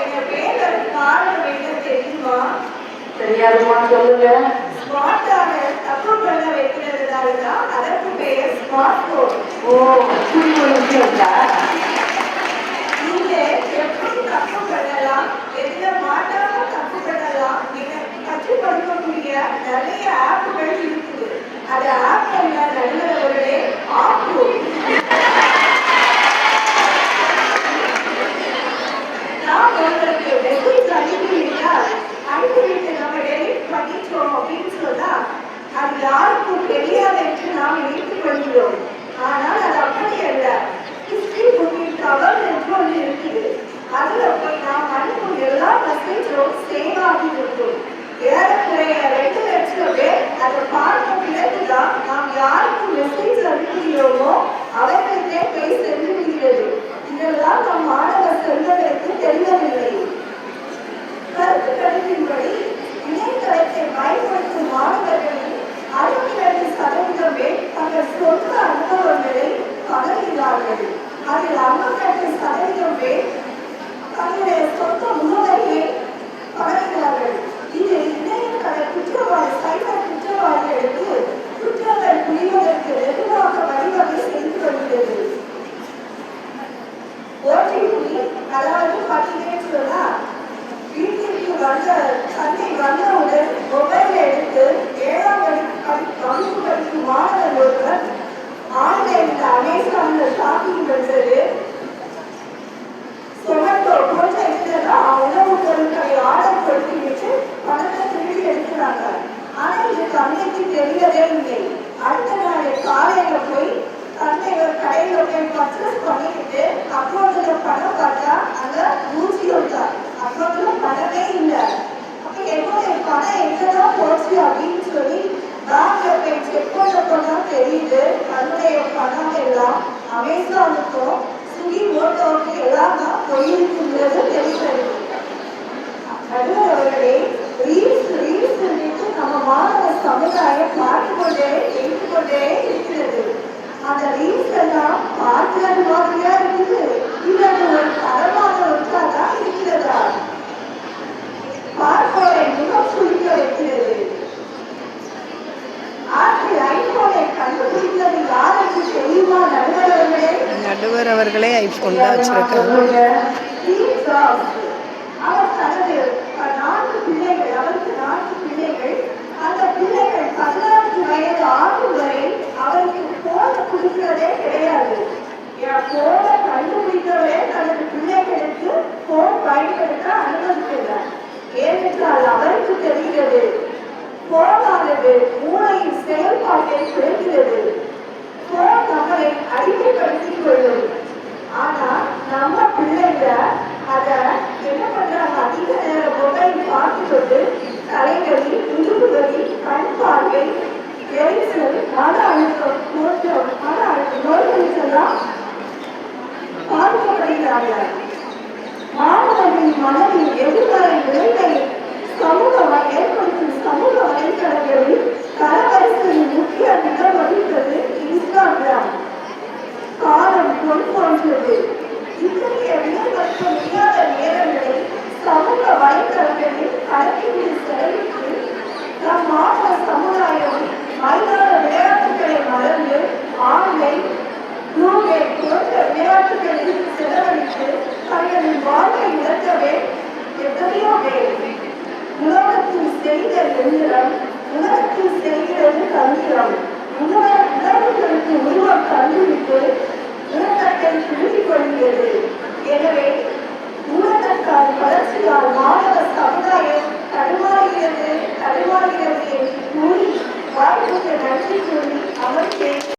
எங்க பேர் காரணம் என்ன தெரியுமா? தெரியாதுமா, சொல்லுங்க. ஸ்மார்ட்டாக தப்பு பண்ண வைக்கிறதுனாலதான் அதற்கு பெயர் ஸ்மார்ட் போன். ஓ, இருக்கா? நீங்க எப்படி தப்பு பண்ணலாம், எதுல மாட்டாம தப்பு பண்ணலாம், நீங்க கற்றுக்கொடுக்கக்கூடிய நிறைய ஆப்புகள் இருக்குது. அது ஆப் என்ன நடுவர்களே? ஆப்பு. நான் உங்களுக்கு மெசேஜ் அனுப்பிவிட்டால் அனுப்பிவிட்டு நம்ம டெலிட் பண்ணிட்டோம் அப்படின்னு சொன்னா அது யாருக்கும் தெரியாது என்று நாம் நினைத்துக் கொள்கிறோம். ஆனால் அது அப்படி அல்ல. ஹிஸ்டரி புக்கிங் கவர் என்று ஒன்று இருக்குது. அதுல போய் நாம் அனுப்பும் எல்லா மெசேஜும் சேவ் ஆகி இருக்கும். ஏறக்குறைய 2 லட்சம் பேர் அதை பார்த்த பிறகுதான் நாம் யாருக்கு மெசேஜ் அனுப்புகிறோமோ அவர்களுக்கே போய் சென்று விடுகிறது. இதெல்லாம் நம் மாணவ செல்வதற்கு தெரியவில்லை. கருத்து கணிப்பின்படி இணையதளத்தை பயன்படுத்தும் மாணவர்களில் 62% பேர் தங்கள் சொந்த அனுபவங்களை பகிர்கிறார்கள். அதில் 58% பேர் தங்களுடைய சொந்த முகவரியை பகிர்கிறார்கள். இது இணையதள குற்றவாளி சைபர் குற்றவாளிகளுக்கு குற்றங்கள் புரிவதற்கு வெகுவாக வழிவகை செய்து வருகிறது. ஓடிபி, அதாவது பார்த்தீங்கன்னு சொன்னா வீட்டிற்கு தன்னை வந்தவுடன் மொபைல் எடுத்து 7ஆம் வகுப்பு படிக்கும் மாணவர் ஒருவர் ஆன்லைனில் அமேசான்ல ஷாப்பிங் பண்றது, சொமேட்டோ போன்ற இதெல்லாம் உணவு பொருட்களை ஆர்டர் கொடுத்துவிட்டு பணத்தை திருடி எடுக்கிறாங்க. ஆனா இதுக்கு அன்னைக்கு தெரியவே இல்லை. அடுத்த நாள் காலையில போய் தன்னைவர் கடையில போய் பர்ச்சேஸ் பண்ணிக்கிட்டு அக்கௌண்ட்ல பணம் பார்த்தா அங்க 100 அக்கௌண்ட்ல பணமே இல்லை. அப்ப என்னுடைய பணம் எங்கதான் போச்சு அப்படின்னு சொல்லி பேங்க்ல போய் செக் பண்ண போனா தெரியுது தன்னுடைய பணம் எல்லாம் அமேசானுக்கும் ஸ்விக்கி மோட்டோவுக்கு எல்லாம் தான் போயிருக்குங்கிறது தெரிகிறது. நடுவர்களே, ரீல்ஸ் நம்ம மாணவ சமுதாயம் பார்த்துக்கொண்டே கேட்டுக்கொண்டே இருக்கிறது. அந்த ரீல்ஸ் எல்லாம் பார்க்கிறது மாதிரியா இருக்குது, இது ஒரு தரமான ஒன்றாக இருக்கிறதா? பார்ப்போரை முகம் சுழிக்க வைக்கிறது. ஐபோனை கண்டுபிடித்தது யாருக்கு தெரியுமா நடுவர்களே? நடுவர் அவர்களே ஐபோன் தான் வச்சிருக்காங்க. அவர் தனது 4 பிள்ளைகள், அவருக்கு 4 பிள்ளைகள். அந்த பிள்ளைகள் 14 வயது ஆகும் வரை அவருக்கு போன கொடுக்கிறதே கிடையாது. போன கண்டுபிடிக்கவே தனது பிள்ளைகளுக்கு போன் பயன்படுத்த அனுமதிக்கிறார். ஏனென்றால் அவருக்கு தெரிகிறது போனானது மூளையின் செயல்பாட்டை குறைக்கிறது. போன் நம்மை அடிமைப்படுத்திக் கொள்ளும். ஆனா நம்ம பிள்ளைங்க அத என்ன பண்றாங்க? அதிக நேரம் மொபைல் பார்த்து கொண்டு தலைவலி, முதுகு வலி, கண் பார்வை, எரிச்சல், மன அழுத்தம் போன்ற நோய்களுக்கெல்லாம் பார்க்கப்படுகிறார்கள். மாணவர்களின் மனதில் எதிர்கால விளைவை ஏற்படுத்தும் சமூக வலைத்தளங்களில் தரவரிசையில் முக்கிய இடம் வகிப்பது இன்ஸ்டாகிராம். காலம் பொன் போன்றது. இத்தகைய விலைமதிக்க முடியாத நேரங்களை சமூக வலைத்தளங்களில் கணக்கீடு செலவிட்டு நம் மாணவ சமுதாயம் மைதான விளையாட்டுகளை மறந்து ஆன்லைன் போன்ற விளையாட்டுகளில் செலவழித்து தங்களின் வாழ்க்கை இழக்கவே எத்தனையோ பேர். உலகத்தில் செய்த எந்திரம், உலகத்தில் செய்கிறது தந்திரம். உணவுகளுக்கு உருவம் தந்துவிட்டு